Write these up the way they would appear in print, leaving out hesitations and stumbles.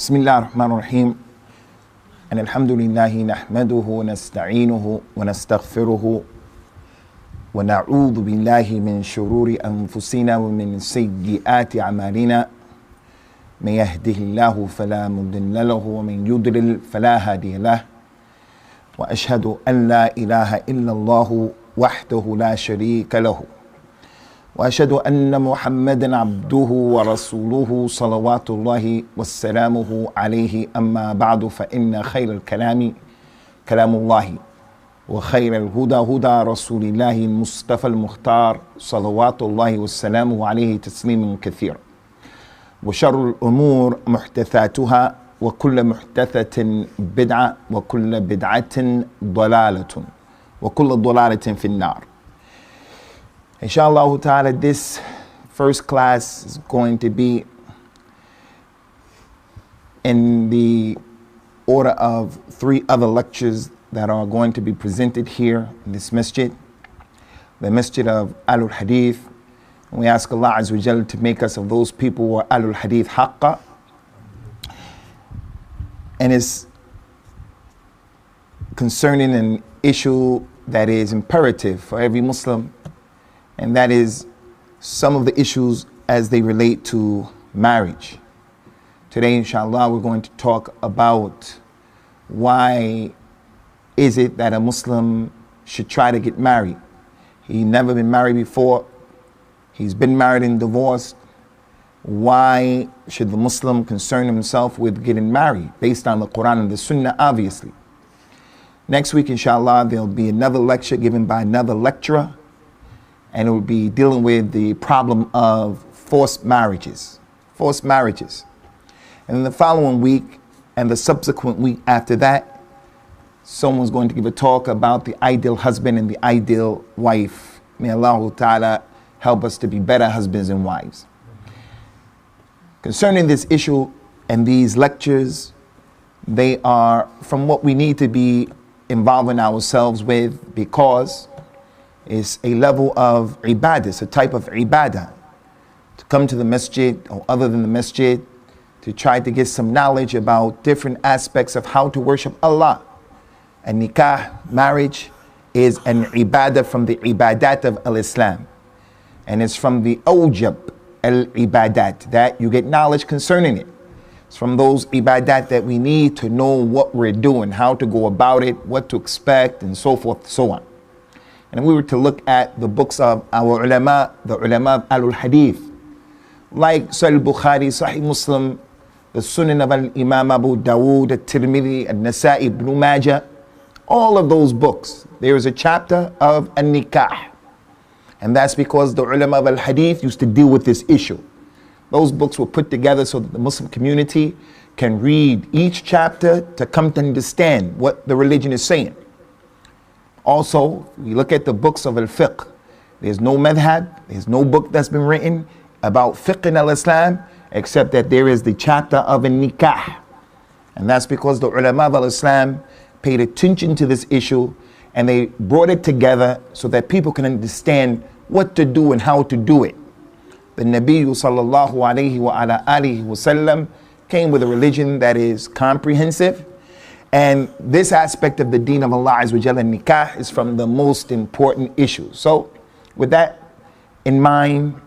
بسم الله الرحمن الرحيم أن الحمد لله نحمده ونستعينه ونستغفره ونعوذ بالله من شرور أنفسنا ومن سيئات أعمالنا من يهده الله فلا مضل له ومن يضلل فلا هادي له وأشهد أن لا إله إلا الله وحده لا شريك له وأشهد أن محمدا عبده ورسوله صلوات الله وسلامه عليه أما بعد فإن خير الكلام كلام الله وخير الهدى هدى رسول الله المصطفى المختار صلوات الله وسلامه عليه تسليما كثيرا وشر الأمور محدثاتها وكل محدثة بدعة وكل بدعة ضلالة وكل ضلالة في النار. Inshallah ta'ala, this first class is going to be in the order of 3 other lectures that are going to be presented here in this masjid, the masjid of Ahlul Hadith. And we ask Allah Azza wa Jal to make us of those people who are Ahlul Hadith haqqa. And it's concerning an issue that is imperative for every Muslim, and that is some of the issues as they relate to marriage. Today, inshallah, we're going to talk about why is it that a Muslim should try to get married. He's never been married before. He's been married and divorced. Why should the Muslim concern himself with getting married based on the Quran and the Sunnah, obviously. Next week, inshallah, there'll be another lecture given by another lecturer, and it will be dealing with the problem of forced marriages. Forced marriages. And then the following week and the subsequent week after that, someone's going to give a talk about the ideal husband and the ideal wife. May Allah Ta'ala help us to be better husbands and wives. Concerning this issue and these lectures, they are from what we need to be involving ourselves with, because it's a level of ibadah, it's a type of ibadah. To come to the masjid or other than the masjid to try to get some knowledge about different aspects of how to worship Allah. And nikah, marriage, is an ibadah from the ibadat of al-Islam. And it's from the awjab al-ibadat, that you get knowledge concerning it. It's from those ibadat that we need to know what we're doing, how to go about it, what to expect, and so forth, so on. And if we were to look at the books of our ulama, the ulama of Ahlul Hadith, like Sahih Bukhari, Sahih Muslim, the Sunan of Al-Imam Abu Dawood, At-Tirmidhi, An-Nasa'i, Ibn Majah, all of those books, there is a chapter of An-Nikah. And that's because the ulama of Al-Hadith used to deal with this issue. Those books were put together so that the Muslim community can read each chapter to come to understand what the religion is saying. Also, we look at the books of al-fiqh. There's no madhab, there's no book that's been written about fiqh in al-Islam, except that there is the chapter of al-nikah. And that's because the ulama of al-Islam paid attention to this issue, and they brought it together so that people can understand what to do and how to do it. The Nabi sallallahu alayhi wa ala alihi wa sallam came with a religion that is comprehensive. And this aspect of the deen of Allah Azza wa Jalla, nikah, is from the most important issues. So with that in mind,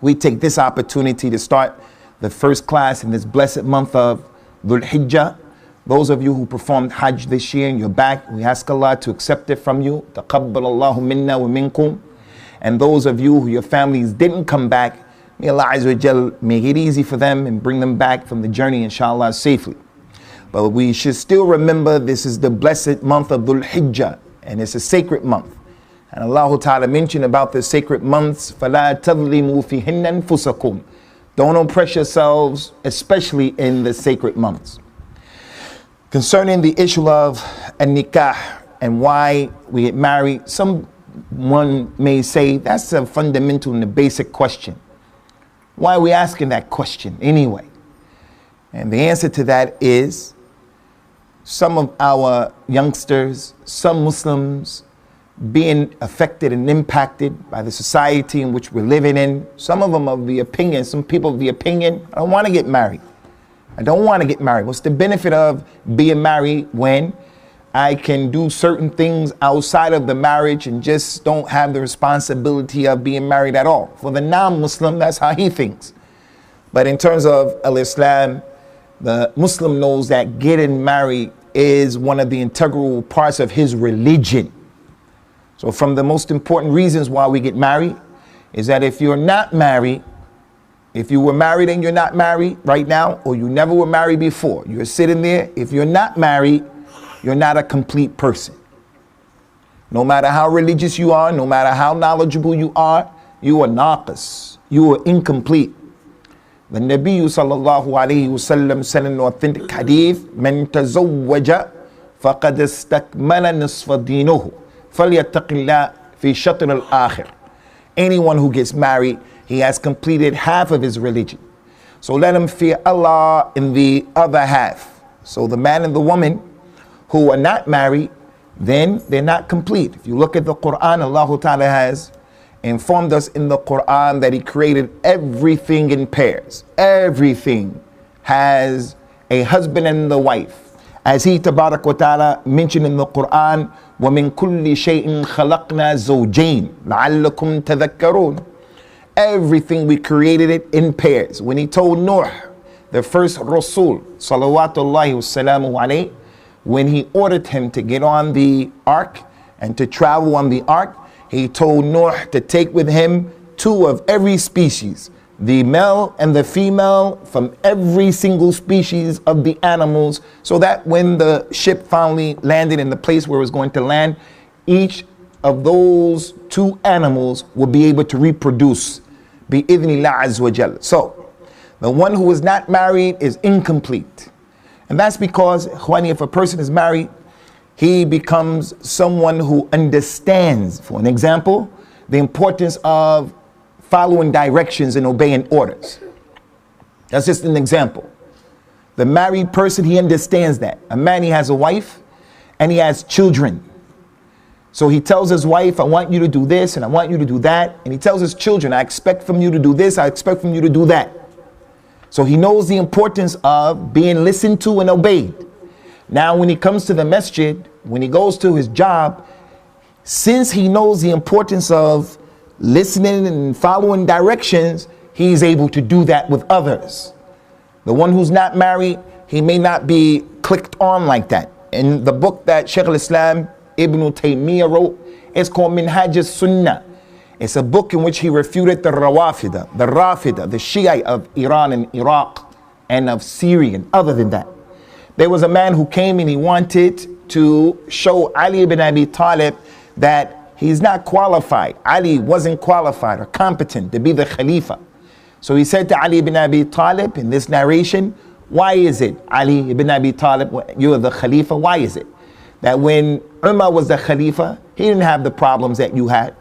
we take this opportunity to start the first class in this blessed month of Dhul Hijjah. Those of you who performed Hajj this year and you're back, we ask Allah to accept it from you. Taqabbal Allahu minna wa minkum. And those of you who your families didn't come back, may Allah Azza wa Jalla make it easy for them and bring them back from the journey, inshallah, safely. But we should still remember this is the blessed month of Dhul Hijjah, and it's a sacred month. And Allah Ta'ala mentioned about the sacred months, فَلَا تَظْلِمُوا فِيهِنَّ أَنفُسَكُمْ. Don't oppress yourselves, especially in the sacred months. Concerning the issue of a nikah and why we get married, someone may say that's a fundamental and a basic question. Why are we asking that question anyway? And the answer to that is, some of our youngsters, some Muslims, being affected and impacted by the society in which we're living in. Some of them of the opinion, some people of the opinion, I don't want to get married. I don't want to get married. What's the benefit of being married when I can do certain things outside of the marriage and just don't have the responsibility of being married at all? For the non-Muslim, that's how he thinks. But in terms of al-Islam, the Muslim knows that getting married is one of the integral parts of his religion. So from the most important reasons why we get married is that if you're not married, if you were married and you're not married right now, or you never were married before, you're sitting there, if you're not married, you're not a complete person. No matter how religious you are, no matter how knowledgeable you are naqis, you are incomplete. The Nabi sallallahu alayhi wasallam said in an authentic hadith, "Man tazawwaja faqad istakmala nisfa dinuhu, falyattaqillah fi shatr al-akhir." Anyone who gets married, he has completed half of his religion. So let him fear Allah in the other half. So the man and the woman who are not married, then they're not complete. If you look at the Quran, Allah Ta'ala has informed us in the Quran that He created everything in pairs. Everything has a husband and the wife. As He Tabarak wa Ta'ala mentioned in the Quran, وَمِن كُلِّ شَيْءٍ خَلَقْنَا زَوْجَيْنِ لَعَلَّكُمْ تَذَكَّرُونَ. Everything we created it in pairs. When He told Nuh, the first Rasul, salawatullahi wassalamu alayhi, when He ordered him to get on the ark and to travel on the ark, He told Nuh to take with him 2 of every species, the male and the female from every single species of the animals, so that when the ship finally landed in the place where it was going to land, each of those 2 animals will be able to reproduce bi-idhnillah azza wa jal. So the one who is not married is incomplete. And that's because, Khwani, if a person is married, he becomes someone who understands, for an example, the importance of following directions and obeying orders. That's just an example. The married person, he understands that. A man, he has a wife and he has children. So he tells his wife, I want you to do this and I want you to do that. And he tells his children, I expect from you to do this, I expect from you to do that. So he knows the importance of being listened to and obeyed. Now when he comes to the masjid, when he goes to his job, since he knows the importance of listening and following directions, he's able to do that with others. The one who's not married, he may not be clicked on like that. In the book that Shaykh al-Islam Ibn Taymiyyah wrote, it's called Minhaj al-Sunnah. It's a book in which he refuted the Rawafida, the Shiite of Iran and Iraq and of Syria and other than that. There was a man who came and he wanted to show Ali ibn Abi Talib that he's not qualified. Ali wasn't qualified or competent to be the Khalifa. So he said to Ali ibn Abi Talib in this narration, why is it, Ali ibn Abi Talib, you're the Khalifa, why is it that when Umar was the Khalifa, he didn't have the problems that you had?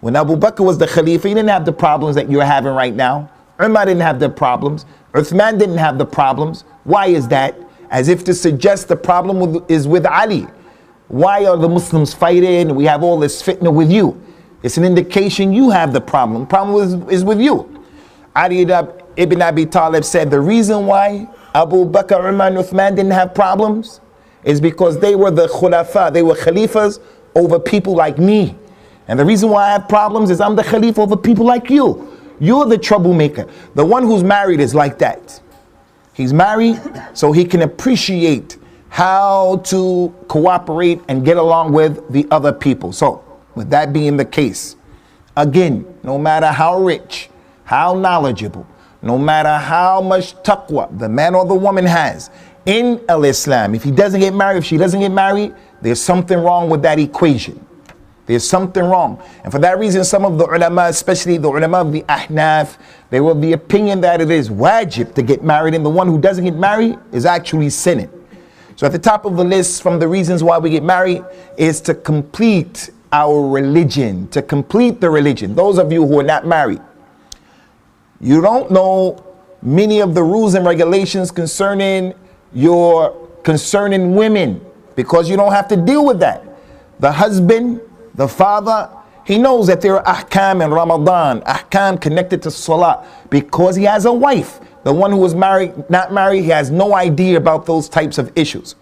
When Abu Bakr was the Khalifa, he didn't have the problems that you're having right now. Umar didn't have the problems. Uthman didn't have the problems. Why is that? As if to suggest the problem is with Ali. Why are the Muslims fighting? We have all this fitna with you. It's an indication you have the problem. The problem is with you. Ali ibn Abi Talib said the reason why Abu Bakr, Umar and Uthman didn't have problems is because they were the khulafa, they were khalifas over people like me. And the reason why I have problems is I'm the khalifa over people like you. You're the troublemaker. The one who's married is like that. He's married so he can appreciate how to cooperate and get along with the other people. So with that being the case, again, no matter how rich, how knowledgeable, no matter how much taqwa the man or the woman has in al-Islam, if he doesn't get married, if she doesn't get married, there's something wrong with that equation. There's something wrong. And for that reason, some of the ulama, especially the ulama of the Ahnaf, they were of the opinion that it is wajib to get married, and the one who doesn't get married is actually sinning. So at the top of the list from the reasons why we get married is to complete our religion, to complete the religion. Those of you who are not married, you don't know many of the rules and regulations concerning women because you don't have to deal with that. The husband, the father, He knows that there are ahkam in Ramadan, ahkam connected to salah, because he has a wife. The one who was married, not married, he has no idea about those types of issues.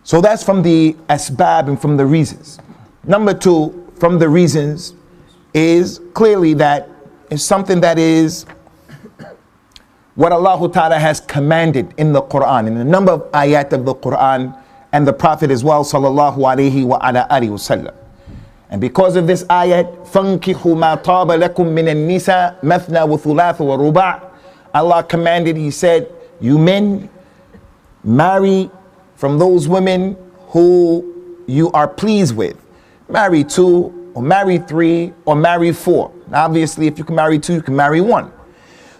So that's from the asbab and from the reasons. Number two, from the reasons, is clearly that it's something that is what Allah Ta'ala has commanded in the Quran, in a number of ayat of the Quran, and the Prophet as well, sallallahu alayhi wa ala alihi wa sallam. And because of this ayat, فَانْكِحُوا مَا طَابَ لَكُم مِّنَ النِّسَاءِ مَثْنَى وَثُلَاثَ وَرُبَاعَ. Allah commanded, He said, you men marry from those women who you are pleased with. Marry 2, or marry 3, or marry 4. Now obviously, if you can marry 2, you can marry 1.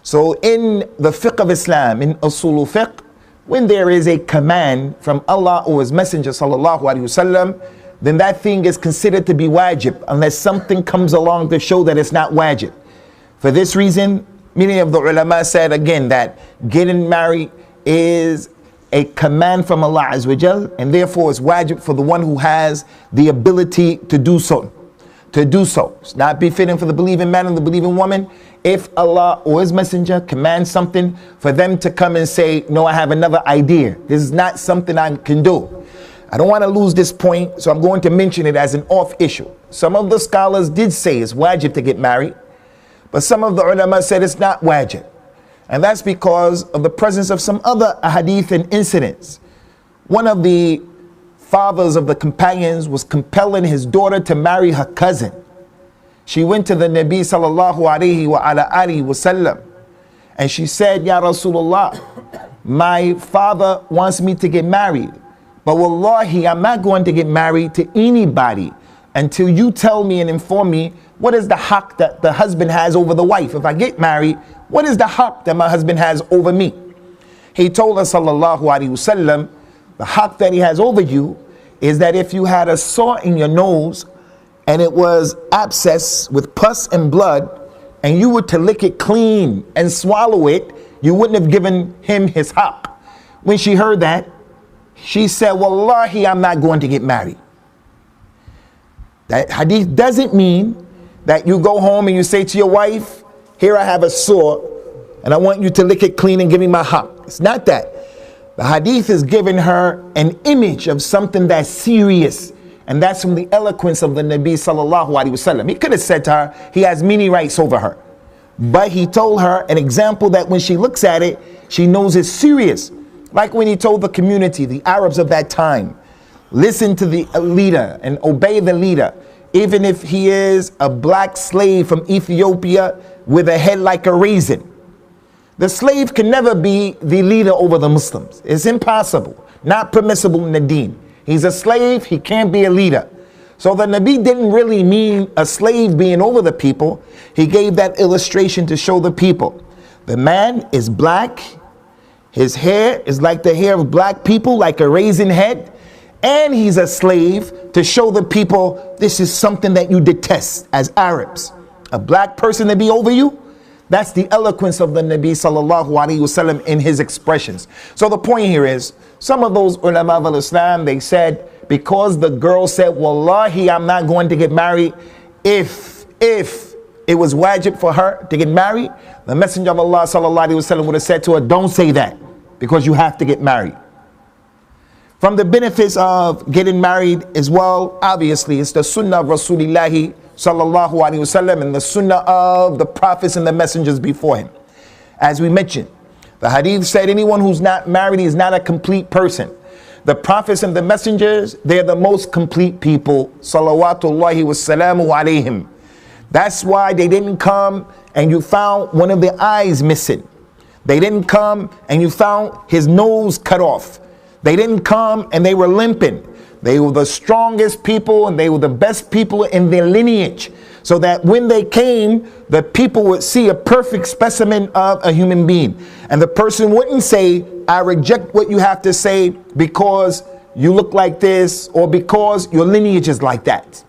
So in the fiqh of Islam, in usul fiqh, when there is a command from Allah or His Messenger sallallahu alaihi wasallam, then that thing is considered to be wajib, unless something comes along to show that it's not wajib. For this reason, many of the ulama said again that getting married is a command from Allah Azza wa Jal, and therefore it's wajib for the one who has the ability to do so. It's not befitting for the believing man and the believing woman, if Allah or His Messenger commands something, for them to come and say, no, I have another idea. This is not something I can do. I don't want to lose this point, so I'm going to mention it as an off issue. Some of the scholars did say it's wajib to get married, but some of the ulama said it's not wajib. And that's because of the presence of some other hadith and incidents. One of the fathers of the companions was compelling his daughter to marry her cousin. She went to the Nabi sallallahu alayhi wa ala alihi wa sallam, and she said, Ya Rasulullah, my father wants me to get married, but wallahi, I'm not going to get married to anybody until you tell me and inform me what is the haqq that the husband has over the wife. If I get married, what is the haqq that my husband has over me? He told us sallallahu alayhi wa sallam, the haqq that he has over you is that if you had a sore in your nose and it was abscess with pus and blood, and you were to lick it clean and swallow it, you wouldn't have given him his haqq. When she heard that, she said, wallahi, I'm not going to get married. That hadith doesn't mean that you go home and you say to your wife, here I have a sore and I want you to lick it clean and give me my haqq. It's not that. The hadith is giving her an image of something that's serious, and that's from the eloquence of the Nabi sallallahu alaihi wasallam. He could have said to her, he has many rights over her, but he told her an example that when she looks at it, she knows it's serious. Like when he told the community, the Arabs of that time, listen to the leader and obey the leader, even if he is a black slave from Ethiopia with a head like a raisin. The slave can never be the leader over the Muslims. It's impossible, not permissible in the deen. He's a slave, he can't be a leader. So the Nabi didn't really mean a slave being over the people. He gave that illustration to show the people. The man is black, his hair is like the hair of black people, like a raisin head, and he's a slave to show the people this is something that you detest as Arabs. A black person to be over you? That's the eloquence of the Nabi sallallahu alaihi wasallam in his expressions. So the point here is, some of those ulama of Islam, they said, because the girl said, wallahi, I'm not going to get married, if it was wajib for her to get married, the Messenger of Allah sallallahu alaihi wasallam would have said to her, don't say that, because you have to get married. From the benefits of getting married as well, obviously, it's the sunnah of Rasulillahi sallallahu alaihi wasallam and the sunnah of the prophets and the messengers before him. As we mentioned, the hadith said anyone who's not married is not a complete person. The prophets and the messengers, they're the most complete people. Salawatullahi wassalamu alayhim. That's why they didn't come and you found one of their eyes missing. They didn't come and you found his nose cut off. They didn't come and they were limping. They were the strongest people and they were the best people in their lineage. So that when they came, the people would see a perfect specimen of a human being. And the person wouldn't say, I reject what you have to say because you look like this or because your lineage is like that.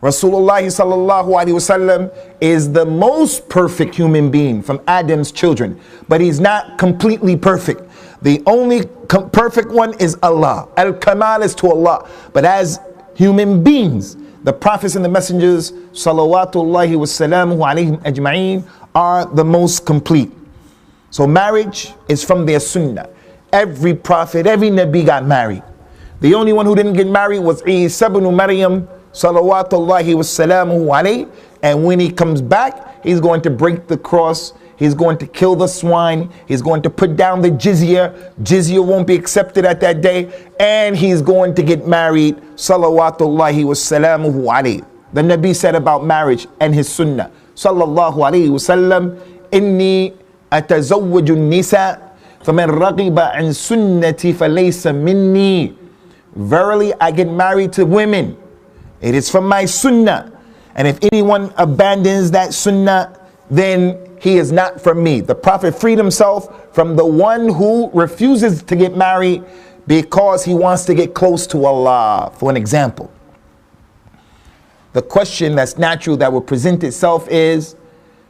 Rasulullah sallallahu alaihi wasallam is the most perfect human being from Adam's children, but he's not completely perfect. The only perfect one is Allah. Al-Kamal is to Allah. But as human beings, The prophets and the messengers, salawatullahi wa salamuhu alayhim ajma'een, are the most complete. So marriage is from their sunnah. Every prophet, every nabi got married. The only one who didn't get married was Isa ibn Maryam, salawatullahi wa salamuhu alayhi. And when he comes back, he's going to break the cross. He's going to kill the swine. He's going to put down the jizya. Jizya won't be accepted at that day. And he's going to get married. Salawatullahi wa salamuhu alayhi. The Nabi said about marriage and his sunnah. Sallallahu alayhi wa sallam. Inni atazawwaju nisa. فَمَنْ رَغِبَ عَنْ سُنَّتِي فَلَيْسَ مِنِّي. Verily, I get married to women. It is from my sunnah. And if anyone abandons that sunnah, then he is not from me. The Prophet freed himself from the one who refuses to get married because he wants to get close to Allah. For an example, the question that's natural that will present itself is,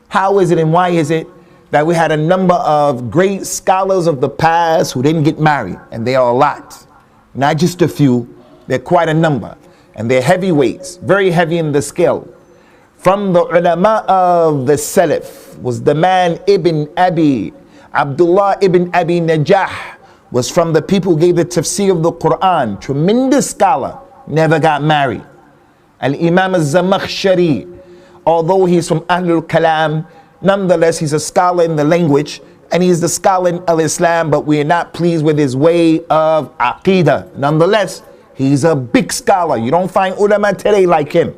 how is it and why is it that we had a number of great scholars of the past who didn't get married? And they are a lot, not just a few, they're quite a number. And they're heavyweights, very heavy in the scale. From the ulama of the Salaf was the man Abdullah ibn Abi Najah, was from the people who gave the tafsir of the Quran. Tremendous scholar, never got married. Al-Imam al-Zamakhshari, although he's from Ahlul Kalam, nonetheless he's a scholar in the language and he's the scholar in al-Islam, but we are not pleased with his way of Aqidah. Nonetheless, he's a big scholar. You don't find ulama today like him.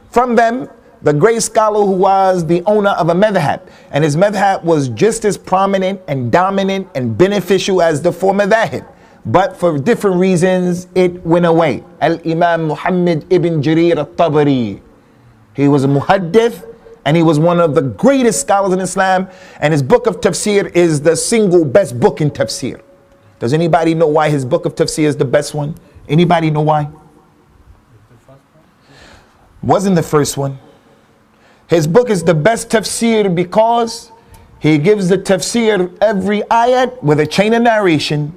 From them, the great scholar who was the owner of a madhab, and his madhab was just as prominent and dominant and beneficial as the four madhab, but for different reasons it went away. Al-Imam Muhammad ibn Jarir al-Tabari. He was a muhaddith and he was one of the greatest scholars in Islam, and his book of tafsir is the single best book in tafsir. Does anybody know why his book of tafsir is the best one? Anybody know why? Wasn't the first one. His book is the best tafsir because he gives the tafsir every ayat with a chain of narration.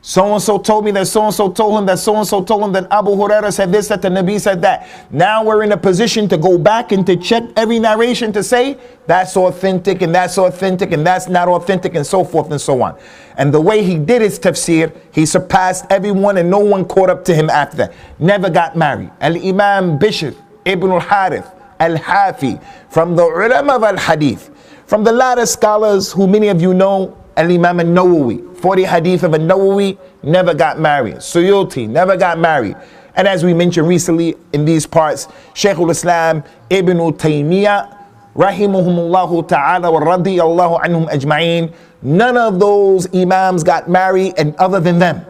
So-and-so told me that so-and-so told him that so-and-so told him that Abu Hurairah said this, that the Nabi said that. Now we're in a position to go back and to check every narration to say that's authentic and that's authentic and that's not authentic and so forth and so on. And the way he did his tafsir, he surpassed everyone and no one caught up to him after that. Never got married. Al-Imam Bishr ibn al-Harith al-Hafi, from the ulama of al-Hadith, from the latter scholars who many of you know, Al-Imam al-Nawawi, 40 hadith of al-Nawawi, never got married. Suyuti never got married. And as we mentioned recently in these parts, Shaykh al-Islam Ibn Taymiyyah, rahimahumullahu ta'ala wa radiyallahu anhum ajma'een, none of those imams got married and other than them.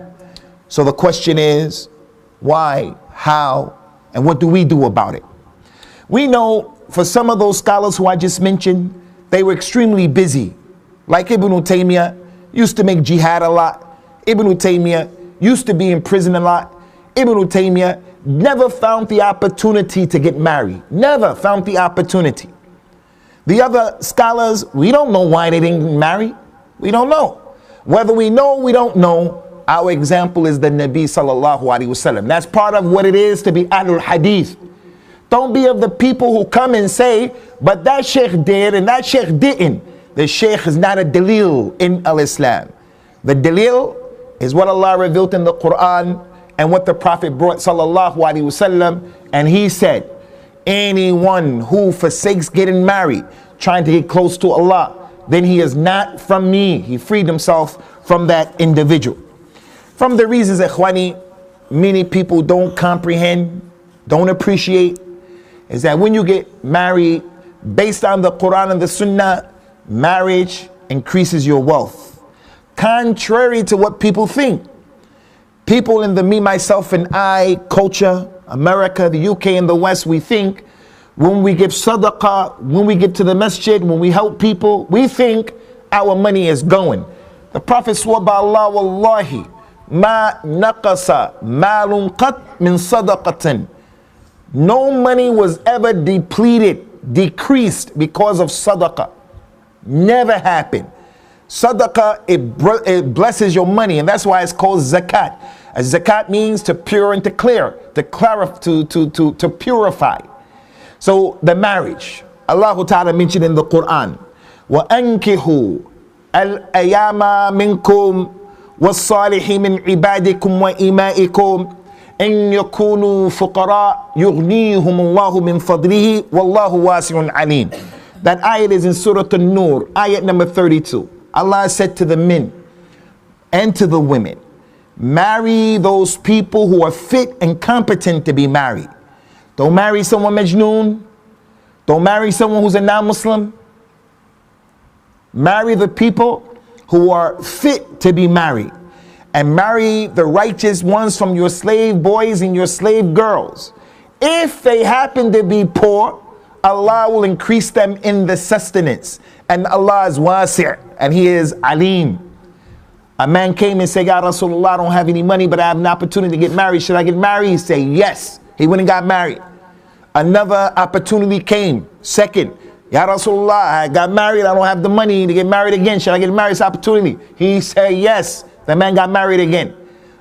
So the question is, why, how, and what do we do about it? We know for some of those scholars who I just mentioned, they were extremely busy. Like Ibn Taymiyyah used to make jihad a lot. Ibn Taymiyyah used to be in prison a lot. Ibn Taymiyyah never found the opportunity to get married. Never found the opportunity. The other scholars, we don't know why they didn't get married. We don't know. Whether we know, we don't know. Our example is the Nabi sallallahu alaihi wasallam. That's part of what it is to be Ahlul Hadith. Don't be of the people who come and say, but that sheikh did and that sheikh didn't. The sheikh is not a dalil in al-Islam. The dalil is what Allah revealed in the Quran and what the Prophet brought sallallahu alaihi wasallam. And he said, anyone who forsakes getting married, trying to get close to Allah, then he is not from me. He freed himself from that individual. From the reasons, ikhwani, many people don't comprehend, don't appreciate, is that when you get married based on the Quran and the Sunnah, marriage increases your wealth. Contrary to what people think. People in the me, myself, and I culture, America, the UK, and the West, we think when we give sadaqah, when we get to the masjid, when we help people, we think our money is going. The Prophet swore by Allah, wallahi, ma naqasa malun qat min sadaqatin. No money was ever depleted, decreased because of sadaqah. Never happened. Sadaqah, it blesses your money, and that's why it's called zakat. Zakat means to pure and to clear, to clarify, to purify. So the marriage, Allah Ta'ala mentioned in the Quran, وَأَنْكِحُوا الْأَيَامَ مِنْكُمْ وَالصَّالِحِينَ مِنْ عِبَادِكُمْ وَإِمَائِكُمْ إن يكونوا فقراء يغنيهم الله من فضله والله واسع عليم. That ayat is in Surah An-Nur, ayat number 32. Allah said to the men and to the women, marry those people who are fit and competent to be married. Don't marry someone majnoon. Don't marry someone who's a non-Muslim. Marry the people who are fit to be married. And marry the righteous ones from your slave boys and your slave girls. If they happen to be poor, Allah will increase them in the sustenance. And Allah is wasi' and He is alim. A man came and said, Ya Rasulullah, I don't have any money, but I have an opportunity to get married. Should I get married? He said, yes. He went and got married. Another opportunity came. Second, Ya Rasulullah, I got married. I don't have the money to get married again. Should I get married? This opportunity. He said, yes. The man got married again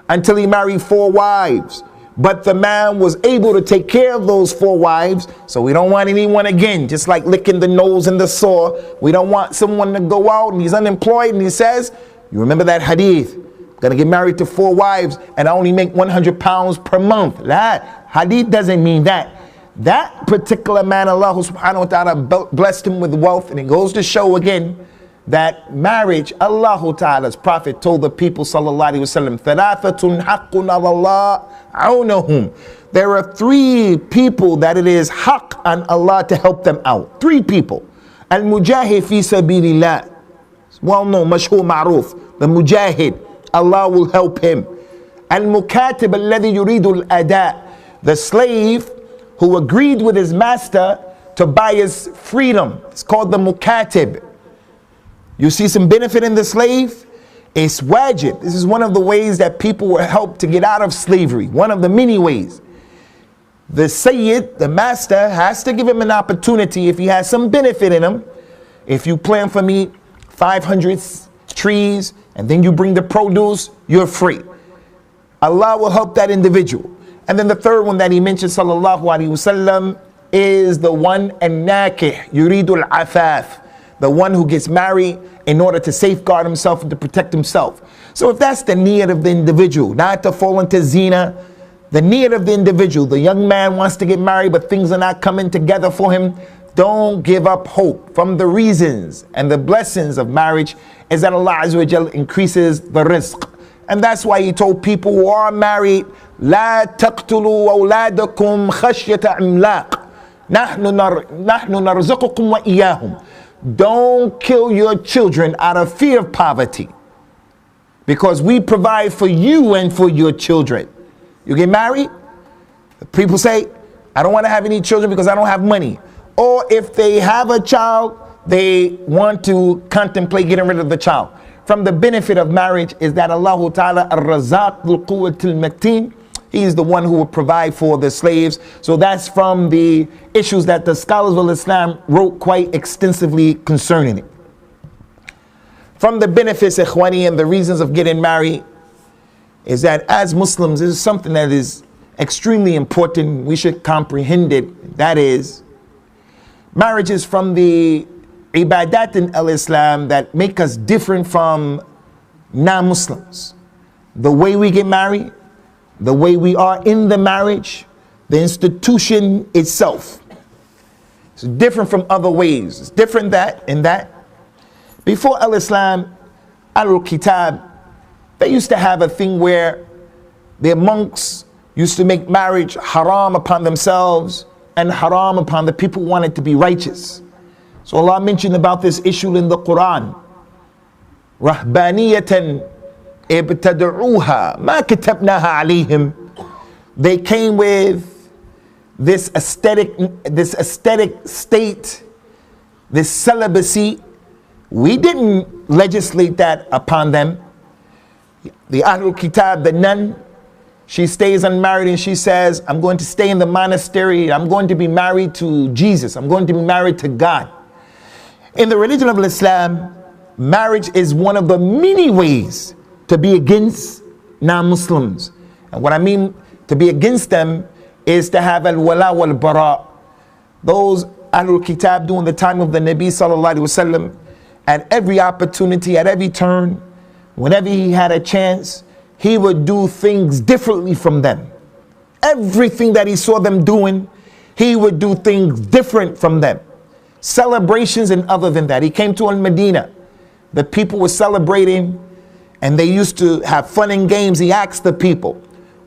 until he married 4 wives. But the man was able to take care of those 4 wives. So we don't want anyone again, just like licking the nose and the sore. We don't want someone to go out and he's unemployed and he says, you remember that hadith, I'm gonna get married to 4 wives and I only make 100 pounds per month. That hadith doesn't mean that. That particular man, Allah subhanahu wa ta'ala blessed him with wealth, and it goes to show again that marriage, Allah Ta'ala's Prophet told the people sallallahu alaihi wasallam, thalathatun haqqun ala Allah. There are 3 people that it is haqq on Allah to help them out. 3 people. Al-mujahid fi sabilillah. Well known, mashhur, ma'ruf. The mujahid, Allah will help him. Al-mukatib alladhi yuridu al-ada. The slave who agreed with his master to buy his freedom. It's called the mukatib. You see some benefit in the slave? It's wajib. This is one of the ways that people were helped to get out of slavery. One of the many ways. The sayyid, the master, has to give him an opportunity if he has some benefit in him. If you plant for me 500 trees and then you bring the produce, you're free. Allah will help that individual. And then the third one that he mentioned, sallallahu alaihi wasallam, is the one an-nakih, yuridul afaf. The one who gets married in order to safeguard himself and to protect himself. So if that's the need of the individual, not to fall into zina, the need of the individual, the young man wants to get married but things are not coming together for him, don't give up hope. From the reasons and the blessings of marriage is that Allah Azza wa Jal increases the rizq. And that's why He told people who are married, لا تقتلوا أولادكم خشية إملاق نحن نرزقكم وإياهم. Don't kill your children out of fear of poverty, because we provide for you and for your children. You get married, people say, I don't want to have any children because I don't have money. Or if they have a child, they want to contemplate getting rid of the child. From the benefit of marriage is that Allah Ta'ala ar-Razaq dhul-Quwwatil Mateen, He is the one who will provide for the slaves. So that's from the issues that the scholars of Islam wrote quite extensively concerning it. From the benefits, ikhwani, and the reasons of getting married is that as Muslims, this is something that is extremely important. We should comprehend it. That is, marriage is from the ibadat in al-Islam that make us different from non-Muslims. The way we get married, the way we are in the marriage, the institution itself. It's different from other ways. It's different in that. Before al-Islam, al-Kitab, they used to have a thing where their monks used to make marriage haram upon themselves and haram upon the people who wanted to be righteous. So Allah mentioned about this issue in the Quran. Rahbaniyatan ibtad'uha ma katabnaha alayhim. They came with this aesthetic state, this celibacy. We didn't legislate that upon them. The Ahlul Kitab, the nun, she stays unmarried and she says, I'm going to stay in the monastery. I'm going to be married to Jesus. I'm going to be married to God. In the religion of Islam, marriage is one of the many ways to be against non-Muslims. And what I mean to be against them is to have al-wala wal-bara. Those Ahlul Kitab during the time of the Nabi sallallahu alaihi wasallam, at every opportunity, at every turn, whenever he had a chance, he would do things differently from them. Everything that he saw them doing, he would do things different from them. Celebrations and other than that. He came to Al-Medina. The people were celebrating and they used to have fun and games. He asked the people,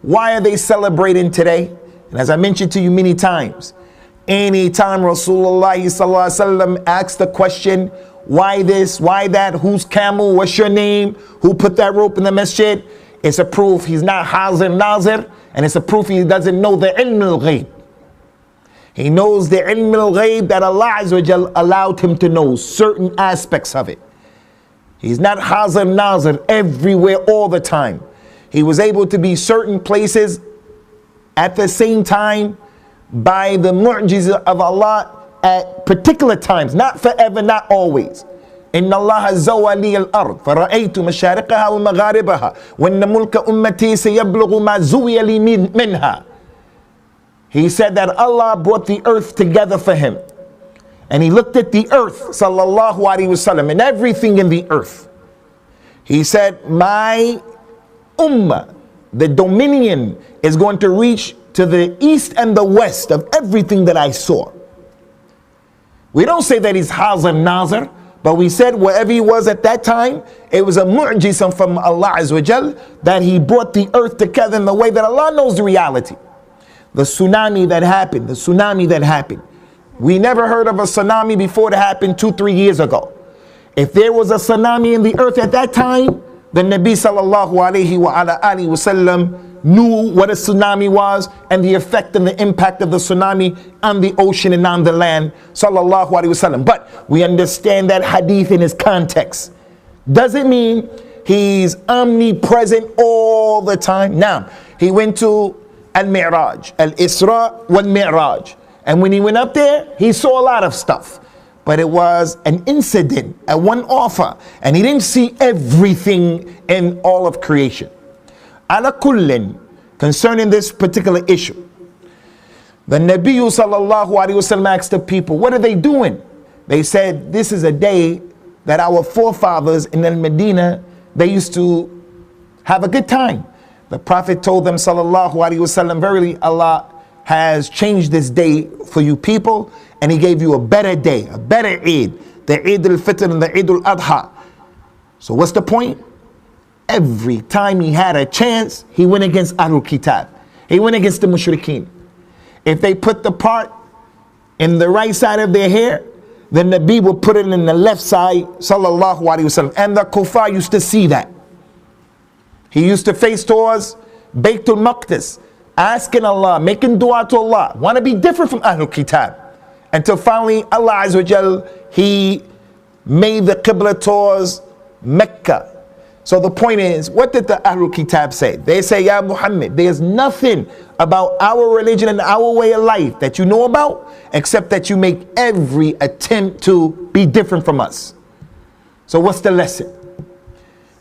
why are they celebrating today? And as I mentioned to you many times, anytime Rasulullah sallallahu alaihi wasallam asked the question, why this, why that, whose camel, what's your name, who put that rope in the masjid, it's a proof he's not Hazir Nazir, and it's a proof he doesn't know the ilm al-ghayb. He knows the ilm al-ghayb that Allah Azza wa Jal allowed him to know certain aspects of it. He's not Hazir Nazir everywhere all the time. He was able to be certain places at the same time by the mu'jiza of Allah at particular times, not forever, not always. إن الله زوى لي الأرض فرأيت مشارقها ومغاربها وإن ملك أمتي سيبلغ ما زوي لي منها. He said that Allah brought the earth together for him. And he looked at the earth, sallallahu alaihi wasallam, and everything in the earth. He said, my ummah, the dominion, is going to reach to the east and the west of everything that I saw. We don't say that he's Hazir Nazir, but we said wherever he was at that time, it was a mu'jizah from Allah Azza wa Jal that he brought the earth together in the way that Allah knows the reality. The tsunami that happened. We never heard of a tsunami before it happened 2-3 years ago. If there was a tsunami in the earth at that time, the Nabi sallallahu alayhi wa ala alihi wasallam knew what a tsunami was and the effect and the impact of the tsunami on the ocean and on the land, sallallahu alaihi wasallam. But we understand that hadith in its context. Doesn't mean he's omnipresent all the time. Now, he went to Al-Mi'raj, Al-Isra wal-Mi'raj. And when he went up there, he saw a lot of stuff. But it was an incident, a one-offer. And he didn't see everything in all of creation. Ala kullin, concerning this particular issue, the Nabi sallallahu alaihi wasallam asked the people, what are they doing? They said, this is a day that our forefathers in Al-Medina, they used to have a good time. The Prophet told them sallallahu alaihi wasallam, verily Allah has changed this day for you people, and he gave you a better day, a better Eid, the Eid al-Fitr and the Eid al-Adha. So what's the point? Every time he had a chance, he went against Ahlul Kitab. He went against the Mushrikeen. If they put the part in the right side of their hair, the Nabi would put it in the left side, sallallahu alaihi wasallam. And the kuffar used to see that. He used to face towards Baytul Maqdis, asking Allah, making dua to Allah, want to be different from Ahlul Kitab. Until finally Allah Azza wa Jal, he made the Qibla towards Mecca. So the point is, what did the Ahlul Kitab say? They say, Ya Muhammad, there's nothing about our religion and our way of life that you know about, except that you make every attempt to be different from us. So what's the lesson?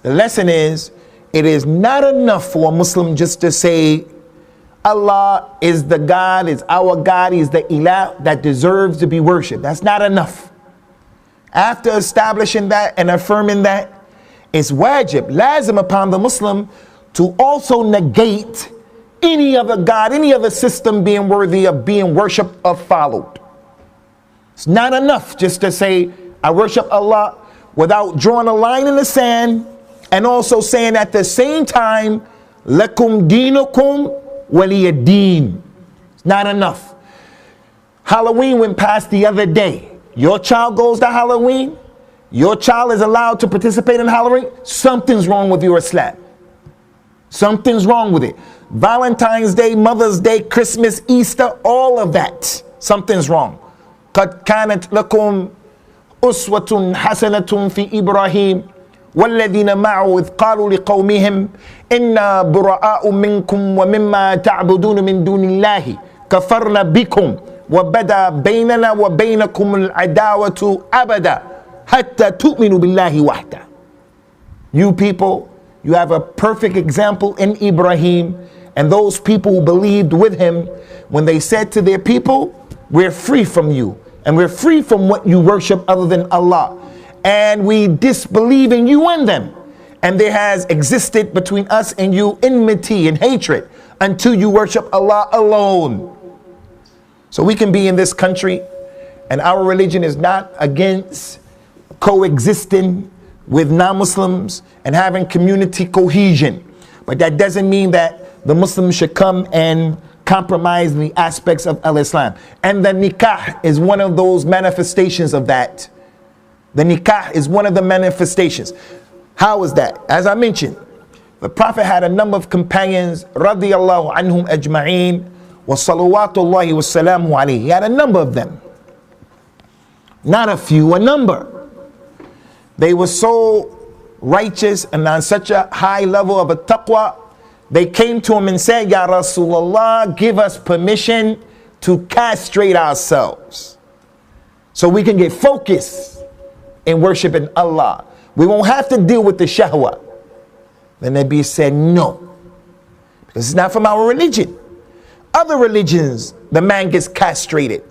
The lesson is, it is not enough for a Muslim just to say, Allah is the God, is our God, He's the Ilah that deserves to be worshipped. That's not enough. After establishing that and affirming that, it's wajib, lazim upon the Muslim to also negate any other God, any other system being worthy of being worshipped or followed. It's not enough just to say, I worship Allah, without drawing a line in the sand and also saying at the same time, lakum dinukum waliya deen. It's not enough. Halloween went past the other day. Your child goes to Halloween. Your child is allowed to participate in Halloween. Something's wrong with your Islam. Something's wrong with it. Valentine's Day, Mother's Day, Christmas, Easter, all of that. Something's wrong. قد كانت لكم أسوة حسنة في إبراهيم والذين معه إذ قالوا لقومهم إنا براء منكم ومما تعبدون من دون الله كفرنا بكم وبدا بيننا وبينكم العداوة أبدا حتى تؤمنوا بالله وحده. You people, you have a perfect example in Ibrahim and those people who believed with him, when they said to their people, we're free from you, and we're free from what you worship other than Allah, and we disbelieve in you and them, and there has existed between us and you enmity and hatred until you worship Allah alone. So we can be in this country, and our religion is not against coexisting with non-Muslims and having community cohesion, but that doesn't mean that the Muslims should come and compromise the aspects of al-Islam. And the nikah is one of those manifestations of that. The nikah is one of the manifestations. How is that? As I mentioned, the Prophet had a number of companions, radiyallahu anhum ajma'een, wa salawatullahi wa salamu alayhi. He had a number of them. Not a few, a number. They were so righteous and on such a high level of a taqwa, they came to him and said, Ya Rasulullah, give us permission to castrate ourselves so we can get focused in worshiping Allah. We won't have to deal with the shahwa. The Nabi said no, because it's not from our religion. Other religions, the man gets castrated.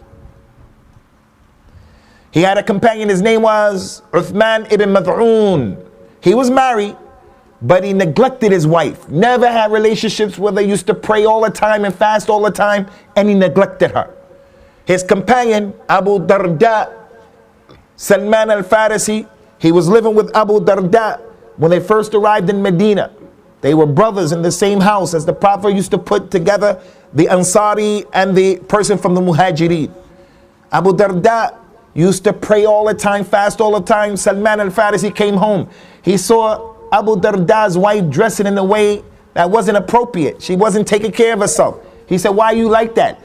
He had a companion, his name was Uthman ibn Mad'un. He was married, but he neglected his wife. Never had relationships with her, used to pray all the time and fast all the time, and he neglected her. His companion, Abu Darda, Salman al-Farisi, he was living with Abu Darda when they first arrived in Medina. They were brothers in the same house, as the Prophet used to put together the Ansari and the person from the Muhajirin. Abu Darda used to pray all the time, fast all the time. Salman al-Farisi came home. He saw Abu Darda's wife dressing in a way that wasn't appropriate. She wasn't taking care of herself. He said, why are you like that?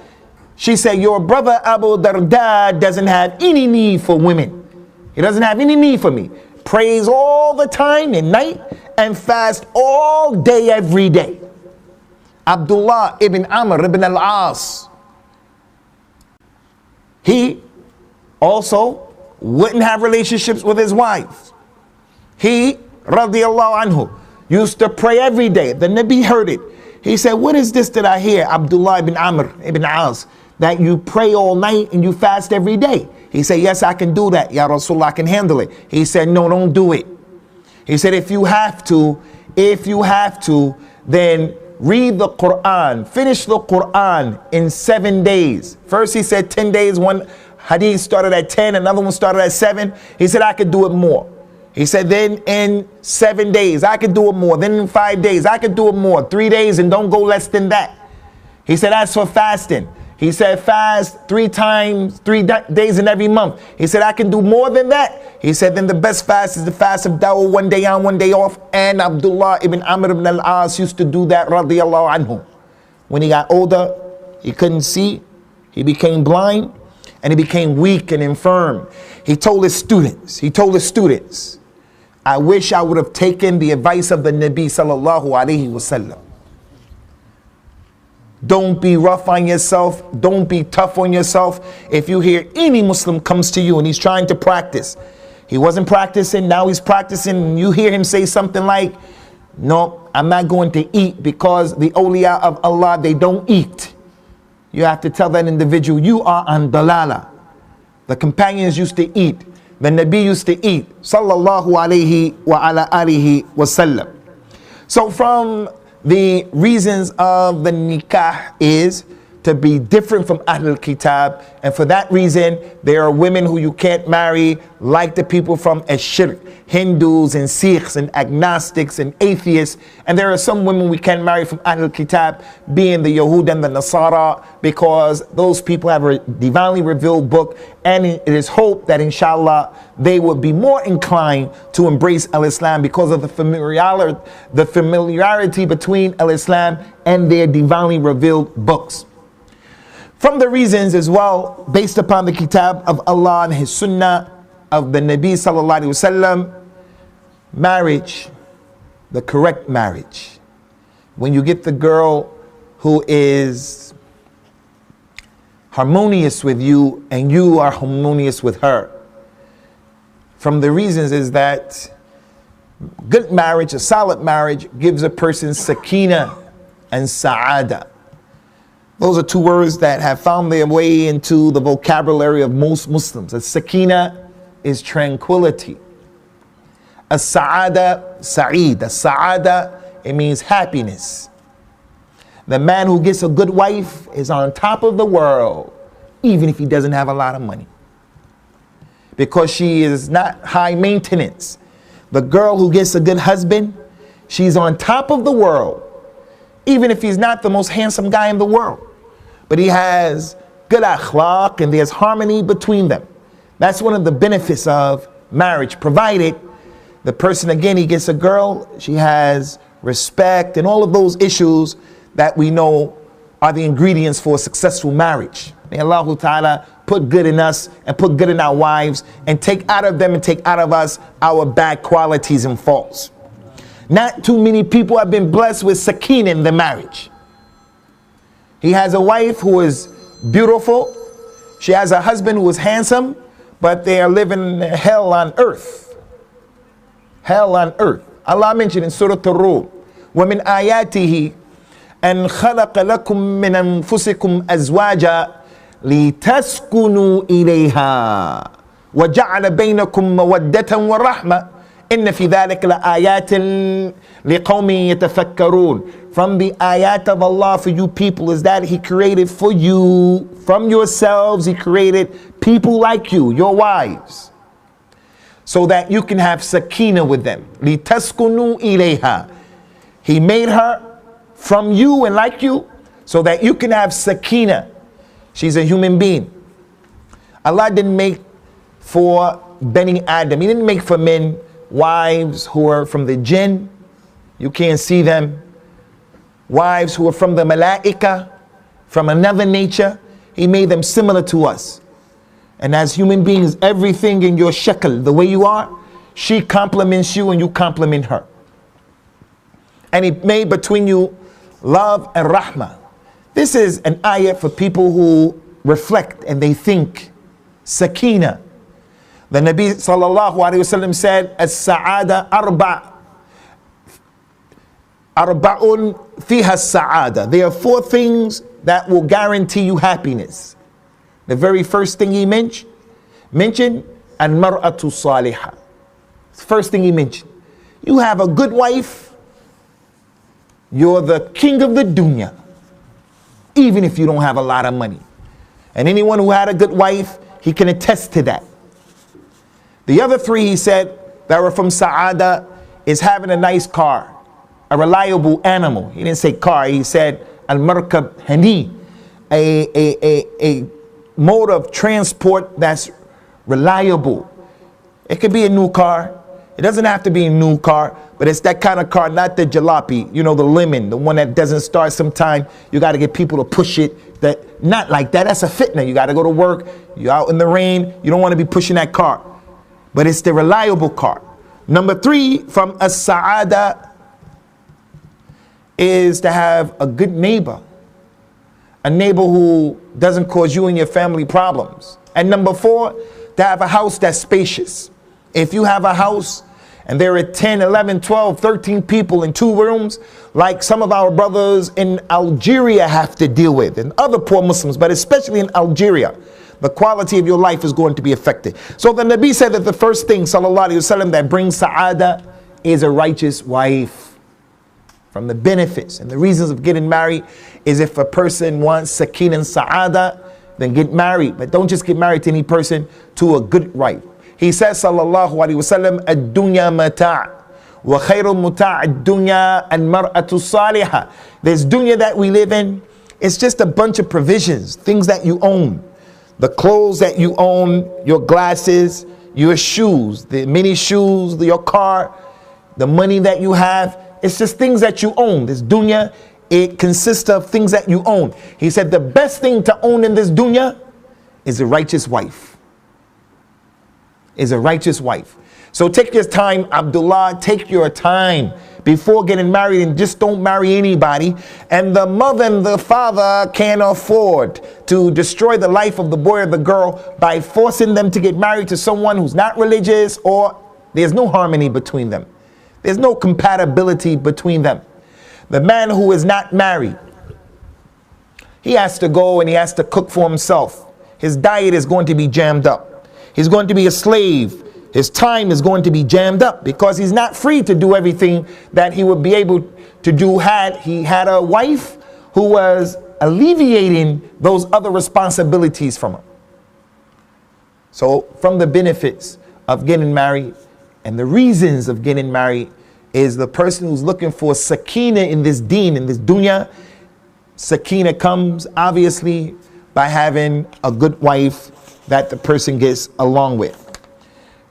She said, your brother Abu Darda doesn't have any need for women. He doesn't have any need for me. Prays all the time at night and fast all day, every day. Abdullah ibn Amr ibn al-As, he also wouldn't have relationships with his wife. He, radiyallahu anhu, used to pray every day. The Nabi heard it. He said, what is this that I hear, Abdullah ibn Amr ibn al-As, that you pray all night and you fast every day? He said, yes, I can do that. Ya Rasulullah, I can handle it. He said, no, don't do it. He said, if you have to, then read the Quran, finish the Quran in 7 days. First he said 10 days, one hadith started at 10, another one started at 7. He said, I could do it more. He said, then in 7 days, I could do it more. Then in 5 days, I could do it more. 3 days, and don't go less than that. He said, as for fasting, he said, fast 3 days in every month. He said, I can do more than that. He said, then the best fast is the fast of Dawah, 1 day on, 1 day off. And Abdullah ibn Amr ibn al-As used to do that, radiyallahu anhu. When he got older, he couldn't see. He became blind, and he became weak and infirm. He told his students, I wish I would have taken the advice of the Nabi sallallahu alaihi wasallam. Don't be rough on yourself. Don't be tough on yourself. If you hear any Muslim comes to you and he's trying to practice, he wasn't practicing, now he's practicing, and you hear him say something like, no, I'm not going to eat because the awliya of Allah, they don't eat. You have to tell that individual, you are on dalala. The companions used to eat. The Nabi used to eat. Sallallahu alayhi wa ala alihi wa sallam. So from the reasons of the nikah is to be different from Ahlul Kitab, and for that reason there are women who you can't marry, like the people from Ashirk, Hindus and Sikhs and agnostics and atheists. And there are some women we can marry from Ahlul Kitab, being the Yahud and the Nasara, because those people have a divinely revealed book, and it is hoped that inshallah they will be more inclined to embrace al-Islam because of the familiarity between al-Islam and their divinely revealed books. From the reasons as well, based upon the Kitab of Allah and His Sunnah of the Nabi sallallahu alaihi wasallam, marriage, the correct marriage, when you get the girl who is harmonious with you and you are harmonious with her. From the reasons is that good marriage, a solid marriage, gives a person sakina and sa'ada. Those are two words that have found their way into the vocabulary of most Muslims. As-sakina is tranquility. As-sa'ada, sa'id. As-sa'ada, it means happiness. The man who gets a good wife is on top of the world, even if he doesn't have a lot of money, because she is not high maintenance. The girl who gets a good husband, she's on top of the world, even if he's not the most handsome guy in the world. But he has good akhlaq and there's harmony between them. That's one of the benefits of marriage, provided the person, again, he gets a girl, she has respect and all of those issues that we know are the ingredients for a successful marriage. May Allah Ta'ala put good in us and put good in our wives and take out of them and take out of us our bad qualities and faults. Not too many people have been blessed with sakina in the marriage. He has a wife who is beautiful. She has a husband who is handsome, but they are living hell on earth. Hell on earth. Allah mentioned in Surah Ar-Rum, وَمِنْ آيَاتِهِ أَنْ خَلَقَ لَكُم مِّنْ أَنفُسِكُمْ أَزْوَاجًا لِتَسْكُنُوا إِلَيْهَا وَجَعَلَ بَيْنَكُم مَّوَدَّةً وَرَحْمَةً إِنَّ فِي ذَلِكَ لَآيَاتٍ لِقَوْمٍ يَتَفَكَّرُونَ. From the ayat of Allah for you people is that He created for you, from yourselves, He created people like you, your wives, so that you can have sakina with them. لِتَسْكُنُوا إِلَيْهَا. He made her from you and like you, so that you can have sakina. She's a human being. Allah didn't make for Bani Adam, He didn't make for men wives who are from the jinn, you can't see them. Wives who are from the malaika, from another nature. He made them similar to us. And as human beings, everything in your shakl, the way you are, she compliments you and you compliment her. And He made between you love and rahmah. This is an ayat for people who reflect and they think. Sakina. The Nabi sallallahu alayhi wasallam said, as-sa'ada arba'un fiha as-sa'ada. There are four things that will guarantee you happiness. The very first thing he mentioned, al-mar'atu salihah. First thing he mentioned. You have a good wife, you're the king of the dunya, even if you don't have a lot of money. And anyone who had a good wife, he can attest to that. The other three, he said, that were from Sa'ada, is having a nice car, a reliable animal. He didn't say car, he said al-markab hani, a mode of transport that's reliable. It could be a new car. It doesn't have to be a new car, but it's that kind of car, not the jalopy, you know, the lemon, the one that doesn't start sometime. You got to get people to push it. That, not like that. That's a fitna. You got to go to work. You're out in the rain. You don't want to be pushing that car. But it's the reliable car. Number three, from as-sa'ada, is to have a good neighbor. A neighbor who doesn't cause you and your family problems. And number four, to have a house that's spacious. If you have a house and there are 10, 11, 12, 13 people in 2 rooms, like some of our brothers in Algeria have to deal with, and other poor Muslims, but especially in Algeria, the quality of your life is going to be affected. So the Nabi said that the first thing, sallallahu alaihi wasallam, that brings sa'ada is a righteous wife. From the benefits and the reasons of getting married is if a person wants sakin and sa'ada, then get married. But don't just get married to any person, to a good wife. He says, sallallahu alaihi wasallam, ad-dunya mata' wa khayrul muta' ad-dunya al-mar'atu salihah. This dunya that we live in, it's just a bunch of provisions, things that you own. The clothes that you own, your glasses, your shoes, the many shoes, your car, the money that you have. It's just things that you own. This dunya, it consists of things that you own. He said the best thing to own in this dunya is a righteous wife. Is a righteous wife. So take your time, Abdullah, take your time before getting married, and just don't marry anybody. And the mother and the father can't afford to destroy the life of the boy or the girl by forcing them to get married to someone who's not religious, or there's no harmony between them. There's no compatibility between them. The man who is not married, he has to go and he has to cook for himself. His diet is going to be jammed up. He's going to be a slave. His time is going to be jammed up because he's not free to do everything that he would be able to do had he had a wife who was alleviating those other responsibilities from him. So from the benefits of getting married and the reasons of getting married is the person who's looking for sakina in this deen, in this dunya. Sakina comes obviously by having a good wife that the person gets along with.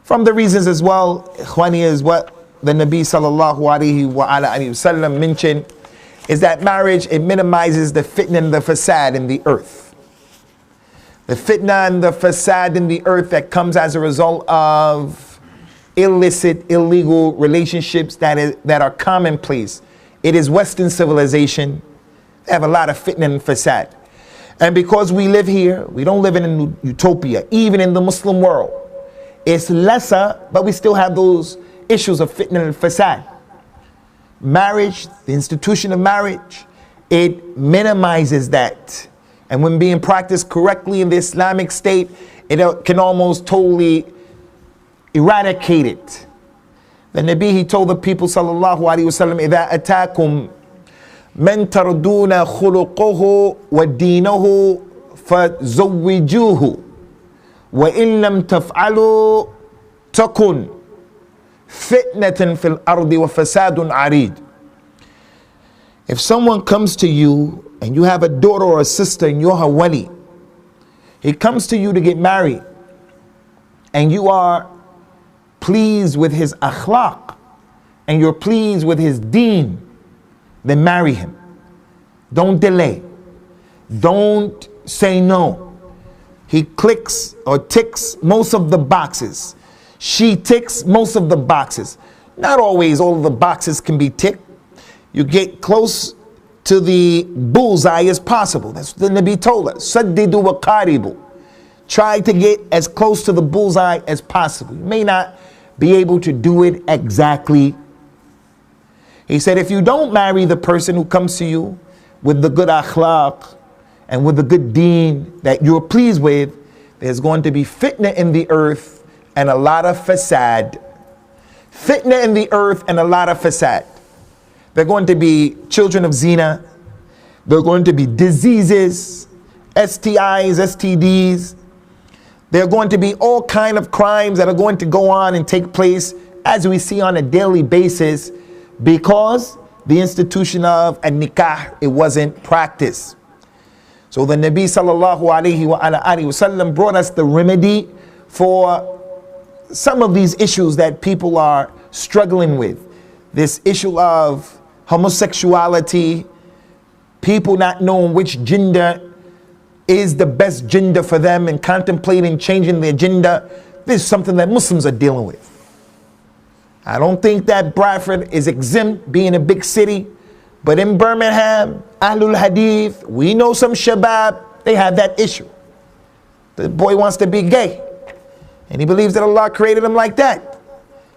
From the reasons as well, ikhwani, is what the Nabi sallallahu alayhi wa sallam mentioned, is that marriage, it minimizes the fitna and the fasad in the earth. The fitna and the fasad in the earth that comes as a result of illicit, illegal relationships that are commonplace. It is Western civilization. They have a lot of fitna and fasad. And because we live here, we don't live in a utopia, even in the Muslim world. It's lesser, but we still have those issues of fitna and fasad. Marriage, the institution of marriage, it minimizes that. And when being practiced correctly in the Islamic state, it can almost totally eradicate it. The Nabi, he told the people, sallallahu alaihi wasallam, إِذَا أَتَاكُمْ مَنْ تَرْدُونَ خُلُقُهُ وَدِينَهُ فَزَوِّجُوهُ وَإِن لَمْ تَفْعَلُوا تَكُنْ فِتْنَةً فِي الْأَرْضِ وَفَسَادٌ عَرِيدٌ. If someone comes to you and you have a daughter or a sister and you're her wali, he comes to you to get married and you are pleased with his akhlaq and you're pleased with his deen, then marry him. Don't delay. Don't say no. He clicks or ticks most of the boxes. She ticks most of the boxes. Not always all of the boxes can be ticked. You get close to the bullseye as possible. That's what the Nabi told us. Saddidu wa qaribu. Try to get as close to the bullseye as possible. You may not be able to do it exactly. He said, if you don't marry the person who comes to you with the good akhlaq and with the good deen that you're pleased with, there's going to be fitna in the earth and a lot of fasad. Fitna in the earth and a lot of fasad. They're going to be children of zina. They're going to be diseases, STIs, STDs. There are going to be all kinds of crimes that are going to go on and take place as we see on a daily basis because the institution of an-nikah, it wasn't practiced. So the Nabi sallallahu alayhi wa sallam brought us the remedy for some of these issues that people are struggling with. This issue of homosexuality, people not knowing which gender is the best gender for them and contemplating changing their gender. This is something that Muslims are dealing with. I don't think that Bradford is exempt, being a big city, but in Birmingham, Ahlul Hadith, we know some Shabab, they have that issue. The boy wants to be gay, and he believes that Allah created him like that.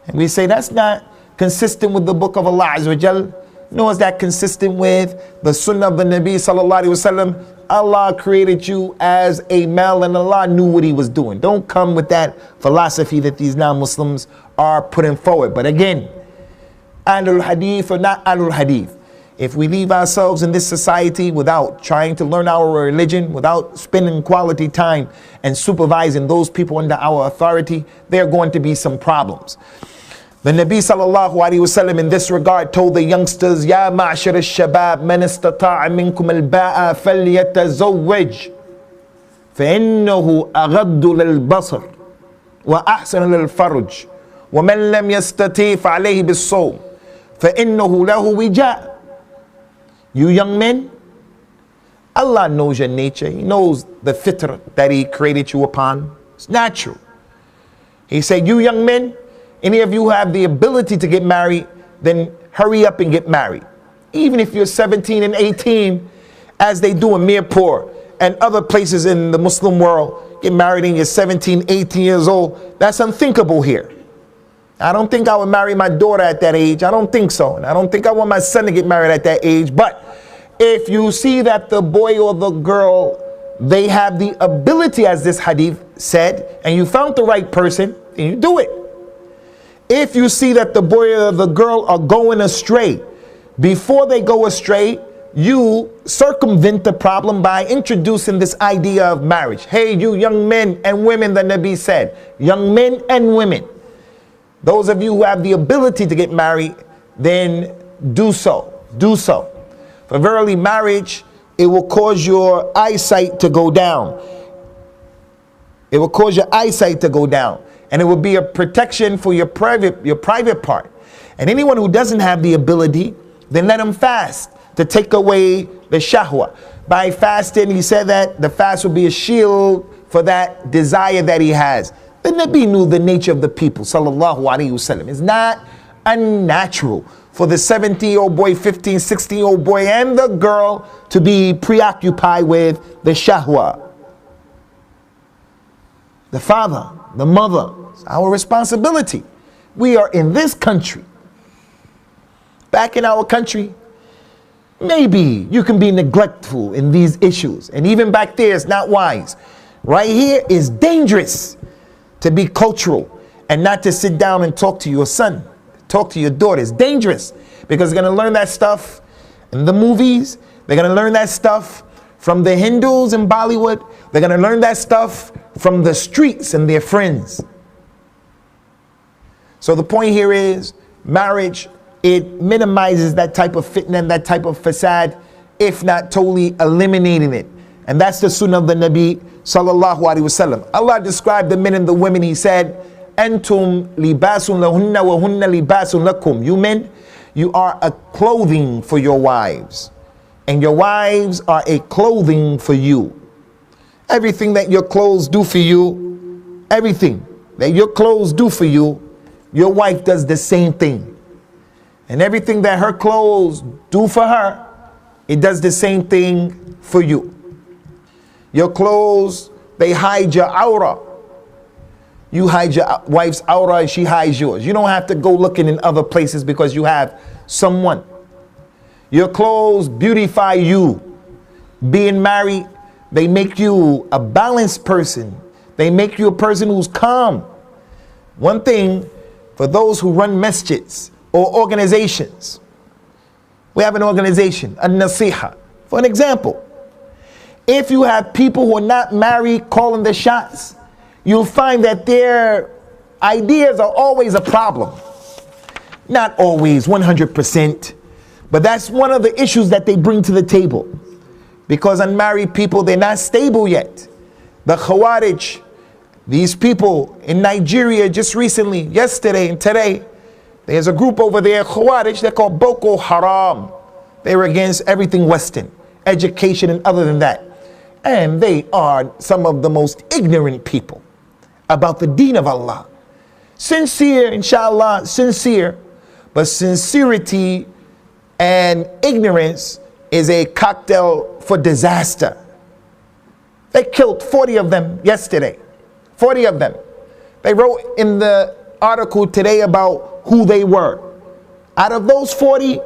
And we say that's not consistent with the book of Allah Azza wa Jal, nor is that consistent with the sunnah of the Nabi sallallahu alaihi wasallam. Allah created you as a male and Allah knew what he was doing. Don't come with that philosophy that these non-Muslims are putting forward. But again, Ahlul Hadith or not Ahlul Hadith, if we leave ourselves in this society without trying to learn our religion, without spending quality time and supervising those people under our authority, there are going to be some problems. The Nabi sallallahu alaihi wasallam in this regard told the youngsters, Ya ma'ashar al-shabab, man istata'a minkum al-ba'a falyatazawwaj فإنه أغض للبصر وأحسن للفرج ومن لم يستطع فعليه بالصوم فإنه له وجاء. You young men, Allah knows your nature. He knows the fitr that He created you upon. It's natural. He said, you young men, any of you have the ability to get married, then hurry up and get married. Even if you're 17 and 18, as they do in Mirpur and other places in the Muslim world, get married and you're 17, 18 years old. That's unthinkable here. I don't think I would marry my daughter at that age. I don't think so. And I don't think I want my son to get married at that age. But if you see that the boy or the girl, they have the ability, as this hadith said, and you found the right person, then you do it. If you see that the boy or the girl are going astray, before they go astray, you circumvent the problem by introducing this idea of marriage. Hey, you young men and women, the Nabi said, young men and women, those of you who have the ability to get married, then do so. Do so. For verily, marriage, it will cause your eyesight to go down. It will cause your eyesight to go down. And it will be a protection for your private part. And anyone who doesn't have the ability, then let him fast to take away the shahwa. By fasting, he said that the fast will be a shield for that desire that he has. The Nabi knew the nature of the people, sallallahu alaihi wasallam. It's not unnatural for the 17-year-old boy, 15, 16-year-old boy, and the girl to be preoccupied with the shahwa. The father, the mother, it's our responsibility. We are in this country. Back in our country, maybe you can be neglectful in these issues. And even back there, it's not wise. Right here is dangerous to be cultural and not to sit down and talk to your son, talk to your daughter. It's dangerous because they're going to learn that stuff in the movies. They're going to learn that stuff from the Hindus in Bollywood. They're going to learn that stuff from the streets and their friends. So the point here is marriage, it minimizes that type of fitna and that type of fasad, if not totally eliminating it. And that's the sunnah of the Nabi sallallahu alaihi wasallam. Allah described the men and the women. He said, "Antum libasun lahunna wa hunna libasun lakum." You men, you are a clothing for your wives, and your wives are a clothing for you. Everything that your clothes do for you, everything that your clothes do for you, your wife does the same thing. And everything that her clothes do for her, it does the same thing for you. Your clothes, they hide your aura. You hide your wife's aura and she hides yours. You don't have to go looking in other places because you have someone. Your clothes beautify you. Being married, they make you a balanced person. They make you a person who's calm. One thing for those who run masjids or organizations. We have an organization, a nasiha. For an example, if you have people who are not married calling the shots, you'll find that their ideas are always a problem. Not always 100%, but that's one of the issues that they bring to the table. Because unmarried people, they're not stable yet. The Khawarij, these people in Nigeria just recently, yesterday and today, there's a group over there, Khawarij, they're called Boko Haram. They were against everything Western, education and other than that. And they are some of the most ignorant people about the deen of Allah. Sincere, inshallah, sincere, but sincerity and ignorance is a cocktail for disaster. They killed 40 of them yesterday. 40 of them. They wrote in the article today about who they were. Out of those 40,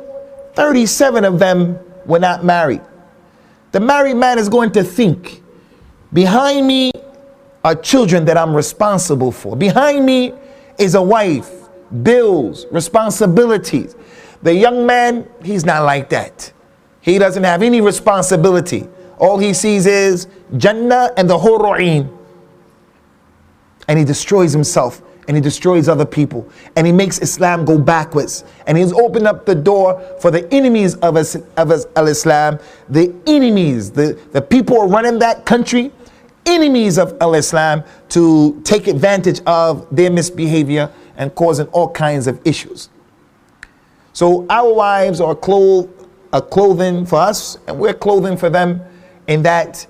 37 of them were not married. The married man is going to think, behind me are children that I'm responsible for. Behind me is a wife, bills, responsibilities. The young man, he's not like that. He doesn't have any responsibility. All he sees is Jannah and the Hur'in. And he destroys himself and he destroys other people and he makes Islam go backwards, and he's opened up the door for the enemies of al-Islam, the enemies, the people who are running that country, enemies of al-Islam, to take advantage of their misbehavior and causing all kinds of issues. So our wives are clothing for us, and we're clothing for them, in that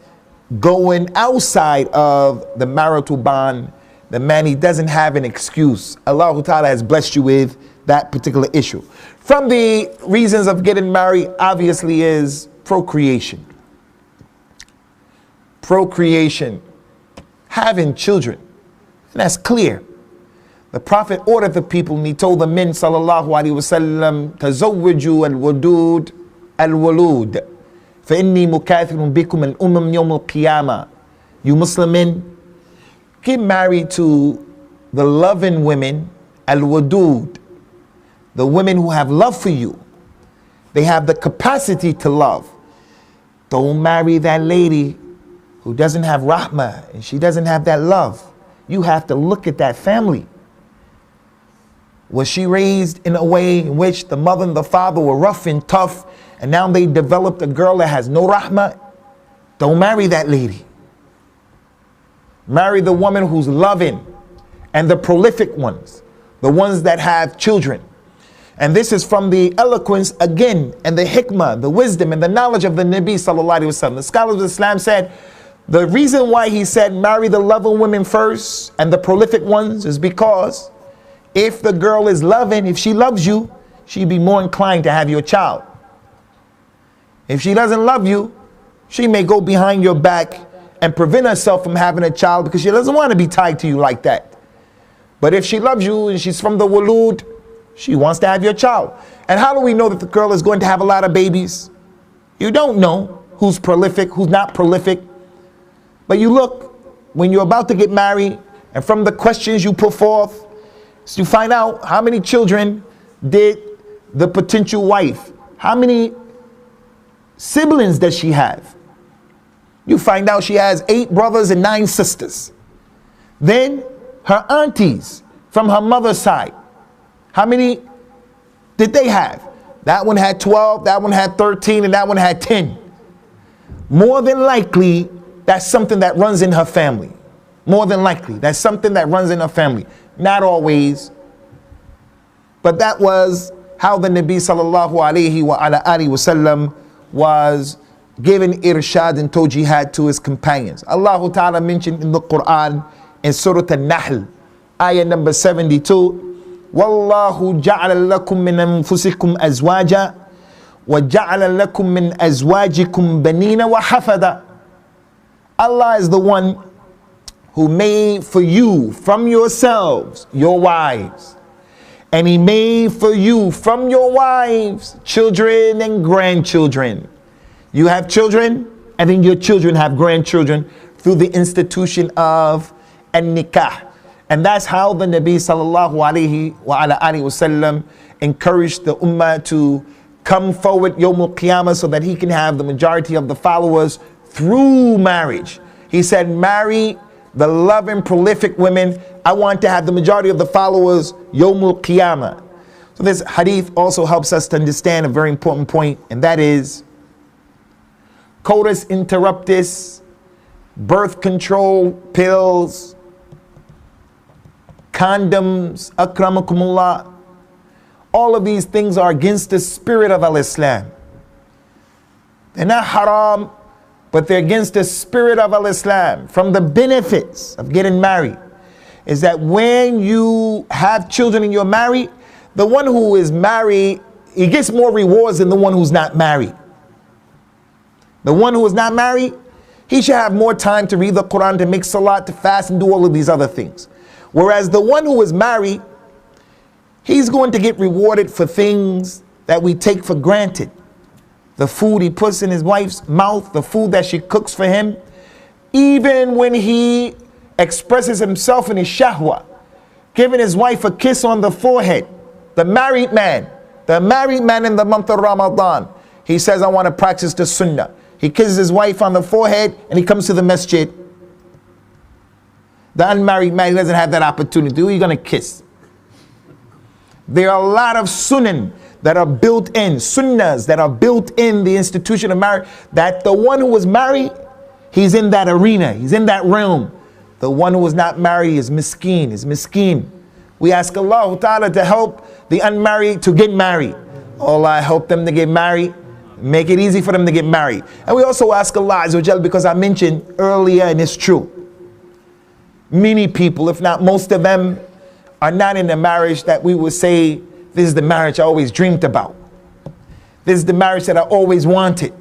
going outside of the marital bond, the man, he doesn't have an excuse. Allah Ta'ala has blessed you with that particular issue. From the reasons of getting married, obviously, is procreation. Procreation. Having children. And that's clear. the Prophet ordered the people and he told the men, sallallahu alaihi wasallam, تزوجوا الودود الولود فإني مكاثر بكم الأمم يوم القيامة. You Muslim men, get married to the loving women, al-wadud, the women who have love for you. They have the capacity to love. Don't marry that lady who doesn't have rahmah and she doesn't have that love. You have to look at that family. Was she raised in a way in which the mother and the father were rough and tough, and now they developed a girl that has no rahmah? Don't marry that lady. Marry the woman who's loving, and the prolific ones, the ones that have children. And this is from the eloquence again, and the hikmah, the wisdom and the knowledge of the Nabi sallallahu alaihi wasallam. The scholars of Islam said the reason why he said marry the loving women first and the prolific ones is because if the girl is loving, if she loves you, she'd be more inclined to have your child. If she doesn't love you, she may go behind your back and prevent herself from having a child because she doesn't want to be tied to you like that. But if she loves you and she's from the walud, she wants to have your child. And how do we know that the girl is going to have a lot of babies? You don't know who's prolific, who's not prolific. But you look, when you're about to get married, and from the questions you put forth, so you find out how many children did the potential wife, how many siblings does she have? You find out she has 8 brothers and 9 sisters. Then her aunties from her mother's side, how many did they have? That one had 12, that one had 13, and that one had 10. More than likely, that's something that runs in her family. More than likely, that's something that runs in her family. Not always, but that was how the Nabi sallallahu alaihi wasallam was given irshad and tawjihad to his companions. Allah Ta'ala mentioned in the Quran in Surah An-Nahl, ayah number 72, Wallahu ja'ala lakum min anfusikum azwaja wa ja'ala lakum min azwajikum banina wa hafada. Allah is the one who made for you from yourselves your wives, and he made for you from your wives children and grandchildren. You have children, and then your children have grandchildren through the institution of an-nikah. And that's how the Nabi sallallahu alaihi wasallam encouraged the ummah to come forward Yawm al-Qiyamah so that he can have the majority of the followers through marriage. He said, marry the loving, prolific women. I want to have the majority of the followers Yawm al-Qiyamah. So this hadith also helps us to understand a very important point, and that is coitus interruptus, birth control pills, condoms, akramakumullah. All of these things are against the spirit of al-Islam. They're not haram, but they're against the spirit of al-Islam. From the benefits of getting married is that when you have children and you're married, the one who is married, he gets more rewards than the one who's not married. The one who is not married, he should have more time to read the Quran, to make salat, to fast, and do all of these other things. Whereas the one who is married, he's going to get rewarded for things that we take for granted. The food he puts in his wife's mouth, the food that she cooks for him. Even when he expresses himself in his shahwa, giving his wife a kiss on the forehead. The married man in the month of Ramadan, he says, I want to practice the sunnah. He kisses his wife on the forehead and he comes to the masjid. The unmarried man, he doesn't have that opportunity. Who are you going to kiss? There are a lot of sunnah that are built in, sunnahs that are built in the institution of marriage, that the one who was married, he's in that arena, he's in that realm. The one who was not married is miskeen, We ask Allah Ta'ala to help the unmarried to get married. Allah help them to get married. Make it easy for them to get married. And we also ask Allah Azza wa Jal, because I mentioned earlier, and it's true, many people, if not most of them, are not in a marriage that we would say, this is the marriage I always dreamed about. This is the marriage that I always wanted.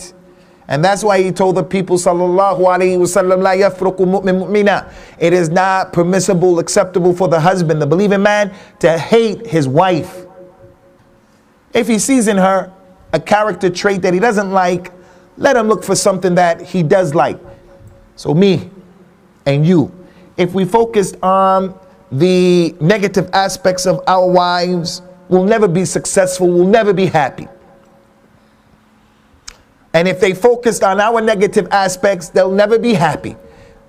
And that's why he told the people, sallallahu alayhi wasallam, la yafruqu mu'min mu'mina. It is not permissible, acceptable for the husband, the believing man, to hate his wife. If he sees in her a character trait that he doesn't like, let him look for something that he does like. So me and you, if we focused on the negative aspects of our wives, we'll never be successful, we'll never be happy. And if they focused on our negative aspects, they'll never be happy.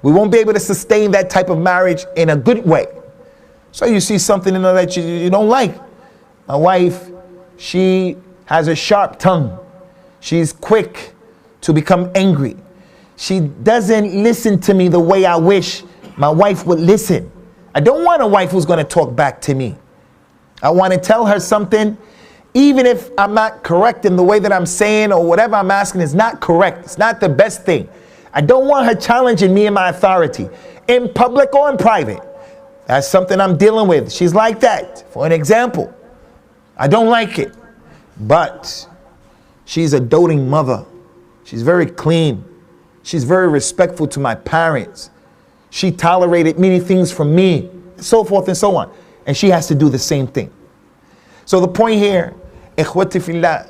We won't be able to sustain that type of marriage in a good way. So you see something in her that you don't like. My wife, she has a sharp tongue. She's quick to become angry. She doesn't listen to me the way I wish my wife would listen. I don't want a wife who's going to talk back to me. I want to tell her something, even if I'm not correct in the way that I'm saying, or whatever I'm asking is not correct. It's not the best thing. I don't want her challenging me and my authority in public or in private. That's something I'm dealing with. She's like that. For an example, I don't like it, but she's a doting mother. She's very clean. She's very respectful to my parents. She tolerated many things from me, so forth and so on. And she has to do the same thing. So the point here, ikhwati fillah,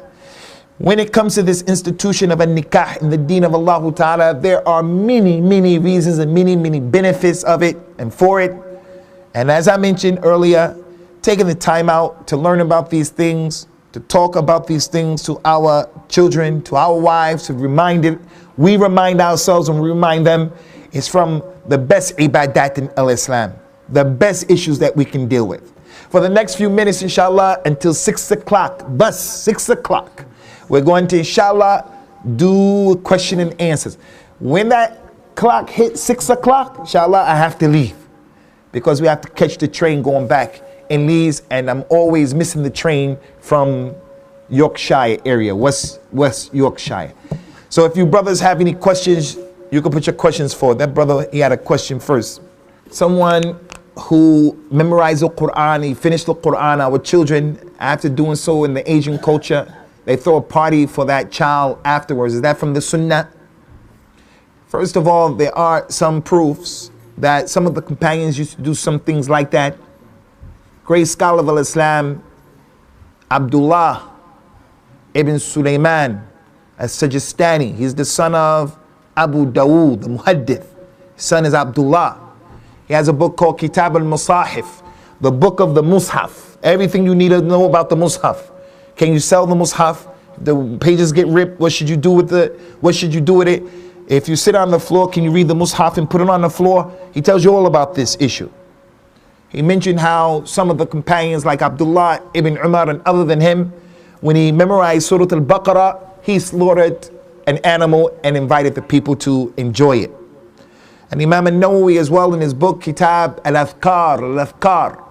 when it comes to this institution of a nikah in the deen of Allah Ta'ala, there are many, many reasons and many, many benefits of it and for it. And as I mentioned earlier, taking the time out to learn about these things, to talk about these things to our children, to our wives, to we remind ourselves and we remind them, is from the best ibadat in al-Islam, the best issues that we can deal with. For the next few minutes, inshallah, until 6 o'clock, bus 6 o'clock, we're going to, inshallah, do question and answers. When that clock hits 6 o'clock, inshallah, I have to leave, because we have to catch the train going back in Leeds, and I'm always missing the train from Yorkshire area, West Yorkshire. So if you brothers have any questions, you can put your questions forward. That brother, he had a question first. Someone who memorized the Quran, he finished the Quran, our children, after doing so in the Asian culture, they throw a party for that child afterwards. Is that from the Sunnah? First of all, there are some proofs that some of the companions used to do some things like that. Great scholar of Islam, Abdullah ibn Sulaiman as-Sajistani. He's the son of Abu Dawood, the Muhaddith. His son is Abdullah. He has a book called Kitab al-Musahif, the book of the Mushaf. Everything you need to know about the Mushaf. Can you sell the Mushaf? The pages get ripped. What should you do with it? What should you do with it? If you sit on the floor, can you read the Mushaf and put it on the floor? He tells you all about this issue. He mentioned how some of the companions like Abdullah ibn Umar and other than him, when he memorized Surah Al-Baqarah, he slaughtered an animal and invited the people to enjoy it. And Imam al-Nawawi as well in his book Kitab al-Afkar,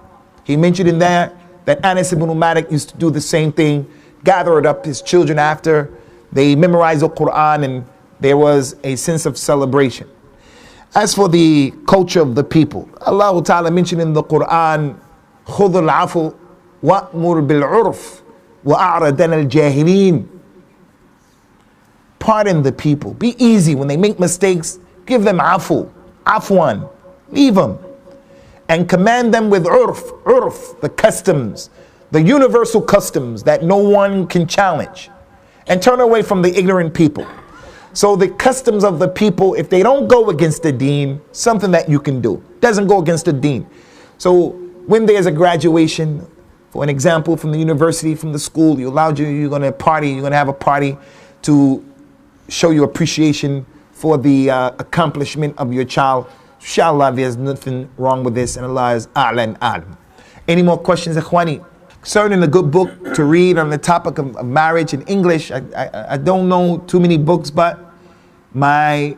he mentioned in there that Anas ibn Malik used to do the same thing, gathered up his children after they memorized the Quran, and there was a sense of celebration. As for the culture of the people, Allah Ta'ala mentioned in the Quran, خُذُ الْعَفُ وَأْمُرْ بِالْعُرْفِ وَأَعْرَدَنَ الْجَاهِلِينَ. Pardon the people. Be easy when they make mistakes. Give them afwan, leave them. And command them with urf, the customs, the universal customs that no one can challenge. And turn away from the ignorant people. So the customs of the people, if they don't go against the deen, something that you can do. Doesn't go against the deen. So when there's a graduation, for an example, from the university, from the school, you're going to party, you're going to have a party to show your appreciation for the accomplishment of your child. Inshallah, there's nothing wrong with this, and Allah is a'la and a'lam. Any more questions, ikhwani? Concerning a good book to read on the topic of marriage in English, I don't know too many books, but my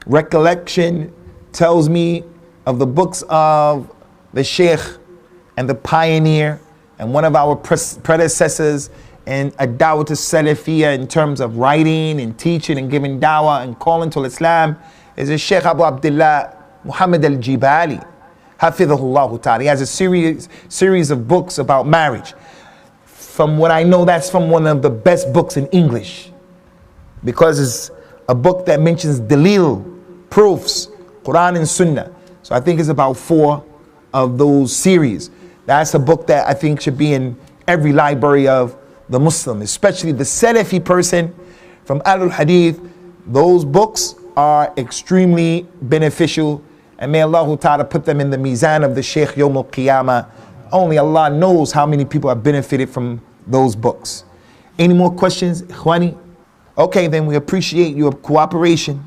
recollection tells me of the books of the Sheikh and the pioneer and one of our predecessors in ad-dawah as-salafiyya in terms of writing and teaching and giving dawah and calling to Islam is the Sheikh Abu Abdullah Muhammad al-Jibali, hafidhahullah ta'ala. He has a series of books about marriage. From what I know, that's from one of the best books in English, because it's a book that mentions dalil, proofs, Quran and Sunnah. So I think it's about 4 of those series. That's a book that I think should be in every library of the Muslim, especially the Salafi person from Ahlul Hadith. Those books are extremely beneficial, and may Allah Ta'ala put them in the mizan of the Shaykh Yawm al-Qiyamah. Only Allah knows how many people have benefited from those books. Any more questions, Ikhwani? Okay, then we appreciate your cooperation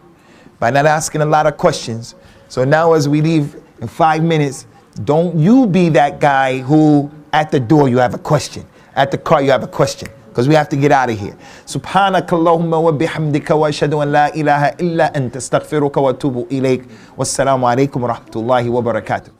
by not asking a lot of questions. So now as we leave in 5 minutes, don't you be that guy who at the door you have a question, at the car you have a question, because we have to get out of here. Subhanakallahumma wa bihamdika wa ashhadu an la ilaha illa anta astaghfiruka wa atubu ilayk. Wassalamu alaikum wa rahmatullahi wa barakatuh.